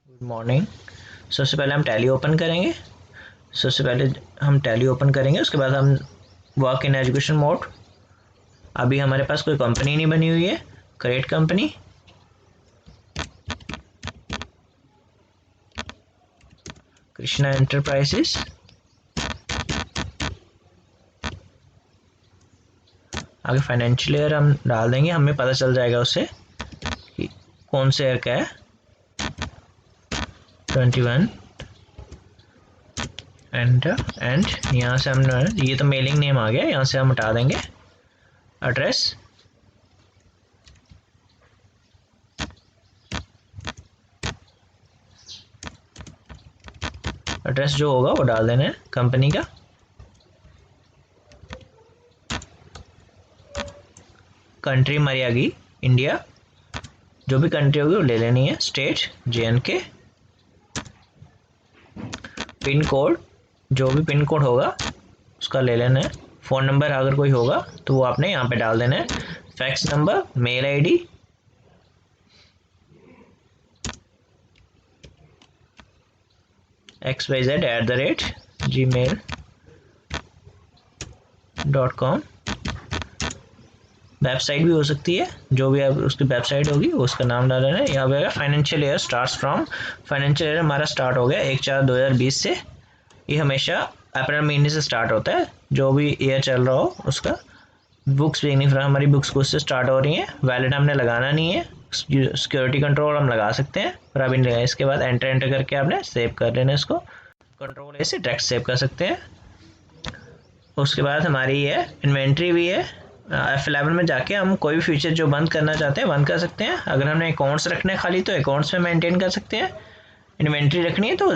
Good morning. सबसे पहले हम टैली ओपन करेंगे। सबसे पहले हम टैली ओपन करेंगे, उसके बाद हम वर्क इन एजुकेशन मोड। अभी हमारे पास कोई कंपनी नहीं बनी हुई है। Create company, Krishna enterprises. आगे फाइनेंशियल ईयर हम डाल देंगे, हमें पता चल जाएगा उससे कि कौन से ईयर का है। 21 एंड यहाँ से हम, ये तो मेलिंग नेम आ गया, यहाँ से हम हटा देंगे। एड्रेस, एड्रेस जो होगा वो डाल देना है कंपनी का। कंट्री हमारी आ गई इंडिया, जो भी कंट्री होगी वो ले लेनी है। State JNK। पिन कोड, जो भी पिन कोड होगा उसका ले लेना है। फ़ोन नंबर अगर कोई होगा तो वो आपने यहाँ पे डाल देना है। Fax number, mail ID, xyz@gmail.com। Website भी हो सकती है, जो भी आप उसकी वेबसाइट होगी उसका नाम डालना है। यहाँ पे financial year starts from, financial year हमारा स्टार्ट हो गया 1/4/2020 से। ये हमेशा अप्रैल महीने से स्टार्ट होता है, जो भी ईयर चल रहा हो उसका। बुक्स भी फ्रॉम, हमारी बुक्स कुछ से स्टार्ट हो रही हैं। वैलिड हमने लगाना नहीं है। सिक्योरिटी कंट्रोल हम लगा सकते हैं पर अभी नहीं लगाया। इसके बाद एंटर करके आपने सेव कर लेना इसको। कंट्रोल A से डायरेक्ट सेव कर सकते हैं। उसके बाद हमारी ये इन्वेंट्री भी है। F11 में जाके हम कोई भी फीचर जो बंद करना चाहते हैं बंद कर सकते हैं। अगर हमने अकाउंट्स रखने खाली तो अकाउंट्स में मेंटेन कर सकते हैं। इन्वेंट्री रखनी है तो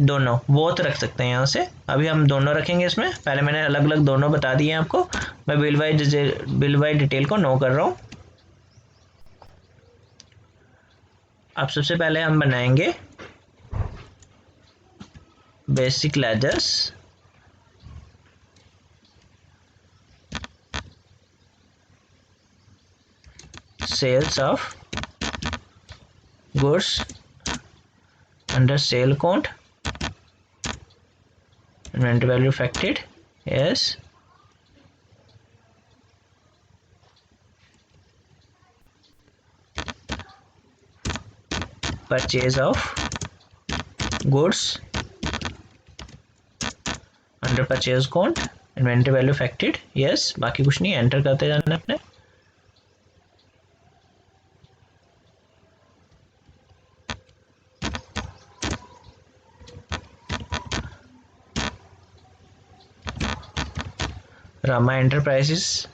दोनों बोथ रख सकते हैं यहाँ से। अभी हम दोनों रखेंगे इसमें। पहले मैंने अलग अलग दोनों बता दिए हैं आपको। मैं बिल वाइज डिटेल को नो कर रहा हूँ। अब सबसे पहले हम बनाएंगे basic ledgers. Sales of goods under sale account, inventory value affected, yes, purchase of goods under purchase account, inventory value affected, yes। बाकी कुछ नहीं, एंटर करते जाना अपने। रामा एंटरप्राइजेस,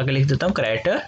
आगे लिख देता हूँ क्रेडिटर।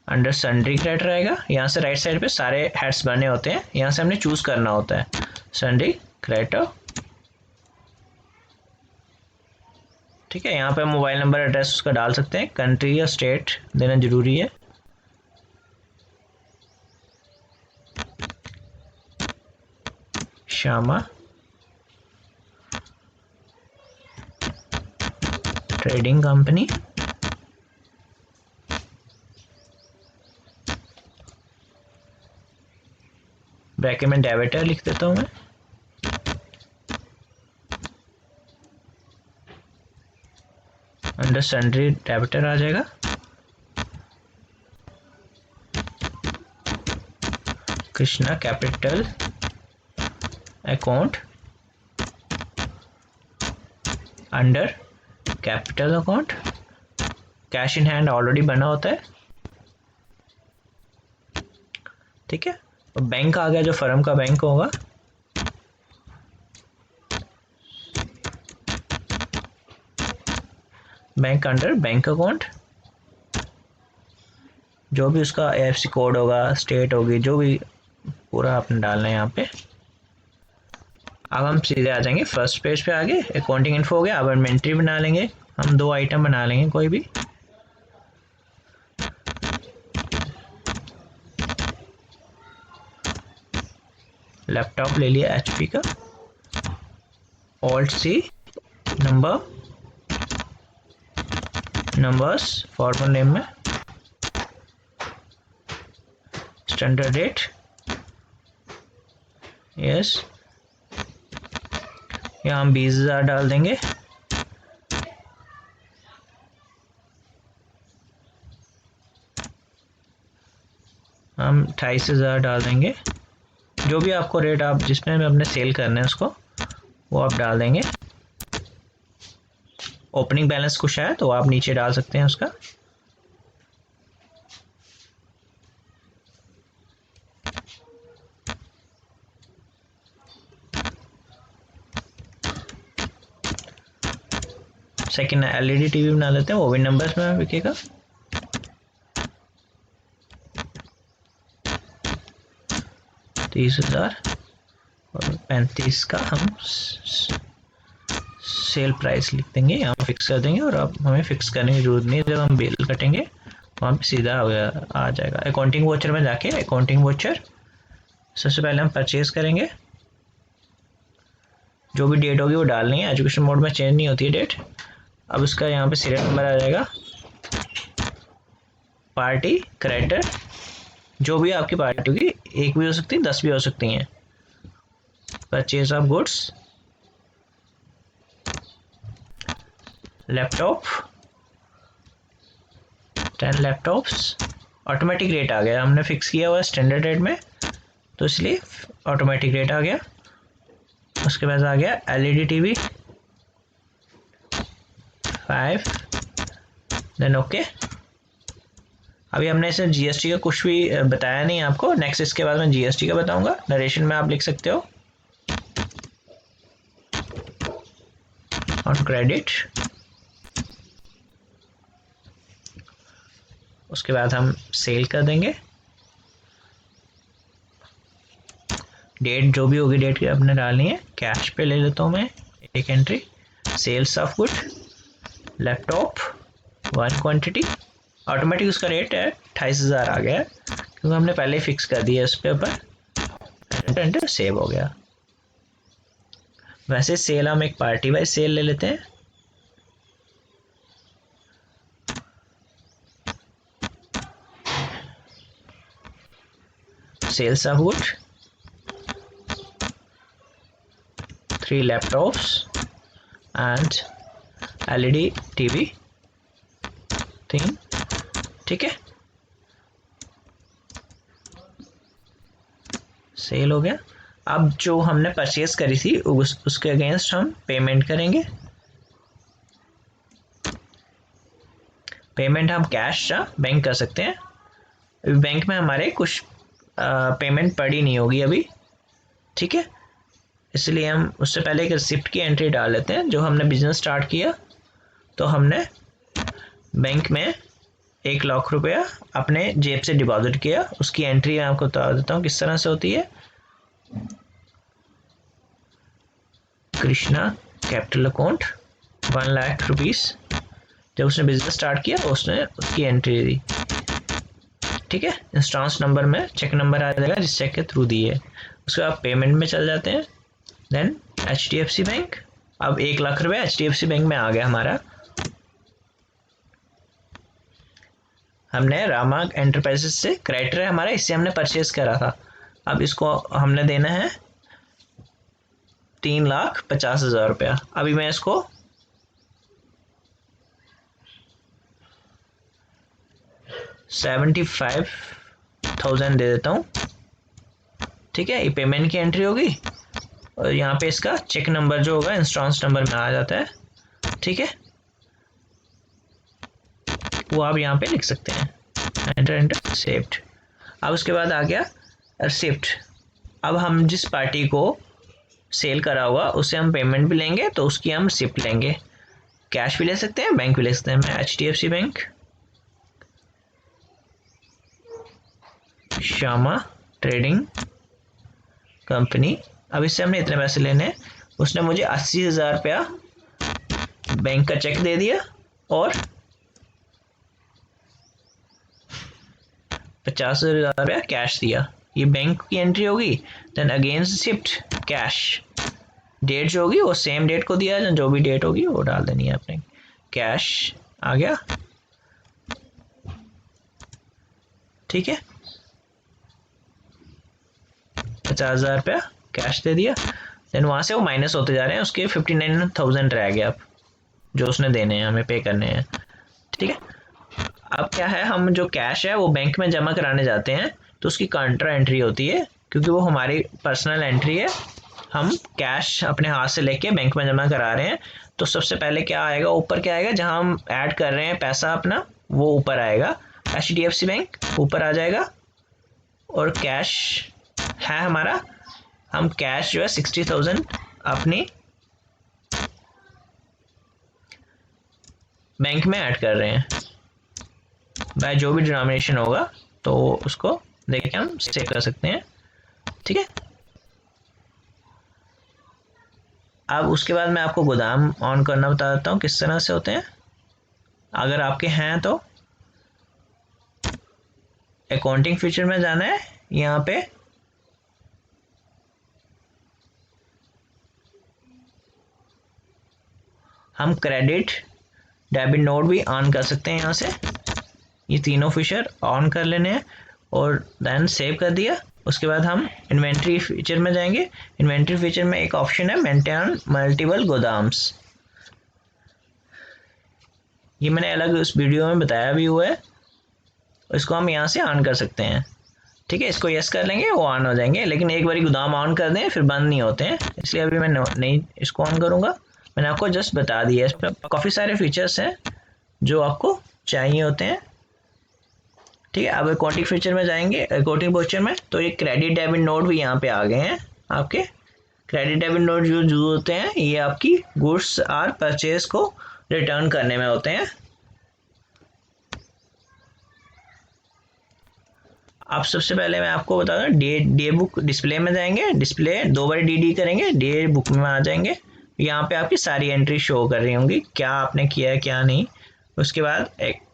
अंडर सन्ड्री क्रेडिटर आएगा। यहाँ से राइट साइड पे सारे हेड्स बने होते हैं, यहाँ से हमने चूज करना होता है सन्ड्री क्रेडिटर। ठीक है, यहाँ पे मोबाइल नंबर एड्रेस उसका डाल सकते हैं। कंट्री या स्टेट देना जरूरी है। श्यामा ट्रेडिंग कंपनी, ब्रैकेट में डेबिटर लिख देता हूँ मैं। अंडर सन्ड्री डेबिटर आ जाएगा। Krishna capital account under capital account. Cash in hand already बना होता है। ठीक है, तो बैंक आ गया, जो फर्म का बैंक होगा। बैंक अंडर बैंक अकाउंट, जो भी उसका AFC कोड होगा, स्टेट होगी, जो भी पूरा आपने डालना है यहाँ पे। अब हम सीधे आ जाएंगे फर्स्ट पेज पे। आगे अकाउंटिंग इन्फो हो गया। अब इन्वेंट्री बना लेंगे, हम 2 आइटम बना लेंगे कोई भी। लैपटॉप ले लिया HP का, Alt C, number numbers formal name में, स्टैंडर्ड डेट, यस, यहाँ हम 20,000 डाल देंगे। हम 28,000 डाल देंगे। जो भी आपको रेट आप जिसमें अपने सेल करना है उसको वो आप डाल देंगे। ओपनिंग बैलेंस कुछ है तो आप नीचे डाल सकते हैं उसका। सेकंड एलईडी टीवी बना लेते हैं, वो भी नंबर्स में बिकेगा। $30,000 और 35 का हम सेल प्राइस लिख देंगे, यहाँ फिक्स कर देंगे। और अब हमें फिक्स करने की जरूरत नहीं, जब हम बिल कटेंगे वहाँ पे सीधा हो गया आ जाएगा। अकाउंटिंग वोचर में जाके अकाउंटिंग वोचर सबसे पहले हम परचेज करेंगे। जो भी डेट होगी वो डालनी है, एजुकेशन मोड में चेंज नहीं होती है डेट। अब इसका यहाँ पे सीरियल नंबर आ जाएगा, पार्टी, क्रेडिटर, जो भी आपकी पार्टी होगी, एक भी हो सकती है 10 भी हो सकती हैं। Purchase of goods, laptop, 10 laptops. Automatic rate आ गया, हमने फिक्स किया हुआ है स्टैंडर्ड रेट में तो इसलिए ऑटोमेटिक रेट आ गया। उसके बाद आ गया एलईडी टीवी 5, देन ओके। अभी हमने इसे जीएसटी का कुछ भी बताया नहीं आपको, नेक्स्ट इसके बाद मैं जीएसटी का बताऊंगा। नरेशन में आप लिख सकते हो ऑन क्रेडिट। उसके बाद हम सेल कर देंगे, डेट जो भी होगी डेट की आपने डालनी है। कैश पे ले लेता हूँ मैं एक entry, sales of good, laptop 1 quantity. Automatic उसका रेट है 28,000 आ गया क्योंकि हमने पहले ही फिक्स कर दिया इस पे ऊपर। एंटर सेव हो गया। वैसे सेल हम एक पार्टी वाइज सेल ले लेते हैं। Sales of good, 3 laptops and LED TV 3, ठीक है, सेल हो गया। अब जो हमने परचेज करी थी उसके अगेंस्ट हम पेमेंट करेंगे। पेमेंट हम कैश या बैंक कर सकते हैं। बैंक में हमारे कुछ पेमेंट पड़ी नहीं होगी अभी, ठीक है, इसलिए हम उससे पहले एक रिसिप्ट की एंट्री डाल लेते हैं। जो हमने बिजनेस स्टार्ट किया तो हमने बैंक में 1 लाख रुपया अपने जेब से डिपॉजिट किया, उसकी एंट्री मैं आपको बता देता हूँ किस तरह से होती है। Krishna capital account 1 lakh rupees, जब उसने बिजनेस स्टार्ट किया उसने उसकी एंट्री दी, ठीक है। इंस्टांस नंबर में चेक नंबर आ जाएगा जिस चेक के थ्रू दी है। उसके बाद पेमेंट में चल जाते हैं। देन HDFC बैंक, अब 1 लाख रुपया HDFC बैंक में आ गया हमारा। हमने रामा एंटरप्राइजेस से, क्रेडिटर है हमारा, इससे हमने परचेज करा था। अब इसको हमने देना है 3,50,000 रुपया। अभी मैं इसको 75,000 दे देता हूँ, ठीक है। ये पेमेंट की एंट्री होगी और यहाँ पे इसका चेक नंबर जो होगा इंस्टांस नंबर में आ जाता है, ठीक है, वो आप यहाँ पे लिख सकते हैं। Enter enter saved. अब उसके बाद आ गया रिसिप्ट। अब हम जिस पार्टी को सेल करा हुआ उससे हम पेमेंट भी लेंगे तो उसकी हम रिसिप्ट लेंगे। कैश भी ले सकते हैं, बैंक भी ले सकते हैं। मैं HDFC bank, Shyama trading company, अब इससे हमने इतने पैसे लेने हैं। उसने मुझे 80,000 रुपया बैंक का चेक दे दिया और 50,000 रुपया कैश दिया। ये बैंक की एंट्री होगी। Then against receipt cash, date जो होगी वो सेम डेट को दिया, जो भी डेट होगी वो डाल देनी है आपने। कैश आ गया, ठीक है, 50,000 रुपया कैश दे दिया। देन वहाँ से वो माइनस होते जा रहे हैं, उसके 59,000 रह गए अब जो उसने देने हैं, हमें पे करने हैं। ठीक है, अब क्या है, हम जो कैश है वो बैंक में जमा कराने जाते हैं तो उसकी काउंटर एंट्री होती है, क्योंकि वो हमारी पर्सनल एंट्री है, हम कैश अपने हाथ से लेके बैंक में जमा करा रहे हैं। तो सबसे पहले क्या आएगा, ऊपर क्या आएगा, जहां हम ऐड कर रहे हैं पैसा अपना, वो ऊपर आएगा, HDFC बैंक ऊपर आ जाएगा। और कैश है हमारा, हम कैश जो है 60,000 अपनी बैंक में ऐड कर रहे हैं, बाय जो भी डिनोमिनेशन होगा तो उसको देख के हम सेव कर सकते हैं। ठीक है, अब उसके बाद मैं आपको गोदाम ऑन करना बता देता हूँ किस तरह से होते हैं। अगर आपके हैं तो अकाउंटिंग फीचर में जाना है, यहाँ पे हम क्रेडिट डेबिट नोट भी ऑन कर सकते हैं। यहाँ से ये तीनों फीचर ऑन कर लेने हैं और देन सेव कर दिया। उसके बाद हम इन्वेंट्री फीचर में जाएंगे। इन्वेंट्री फीचर में एक ऑप्शन है मेंटेन मल्टीपल गोदाम्स, ये मैंने अलग उस वीडियो में बताया भी हुआ है, इसको हम यहाँ से ऑन कर सकते हैं। ठीक है, इसको यस कर लेंगे, वो ऑन हो जाएंगे, लेकिन एक बार गोदाम ऑन कर दें फिर बंद नहीं होते हैं, इसलिए अभी मैं नहीं इसको ऑन करूँगा। मैंने आपको जस्ट बता दिया, इसमें काफ़ी सारे फीचर्स हैं जो आपको चाहिए होते हैं। ठीक है, अब अकाउंटिंग फीचर में जाएंगे, अकाउंटिंग फीचर में तो ये क्रेडिट डेबिट नोट भी यहाँ पे आ गए हैं आपके। क्रेडिट डेबिट नोट जो होते हैं ये आपकी गुड्स और परचेज को रिटर्न करने में होते हैं। अब सबसे पहले मैं आपको बता दूं, डे बुक डिस्प्ले में जाएंगे, डिस्प्ले 2 बार डी करेंगे, डे बुक में आ जाएंगे, यहाँ पे आपकी सारी एंट्री शो कर रही होंगी, क्या आपने किया है क्या नहीं। उसके बाद एक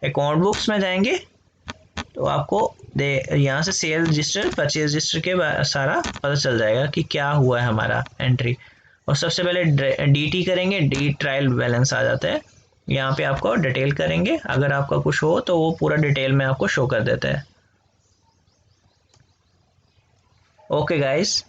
अकाउंट बुक्स में जाएंगे तो आपको यहाँ से सेल रजिस्टर परचेज रजिस्टर के सारा पता चल जाएगा कि क्या हुआ है हमारा एंट्री। और सबसे पहले DT करेंगे, डी ट्रायल बैलेंस आ जाता है, यहाँ पे आपको डिटेल करेंगे, अगर आपका कुछ हो तो वो पूरा डिटेल में आपको शो कर देता है। Okay guys,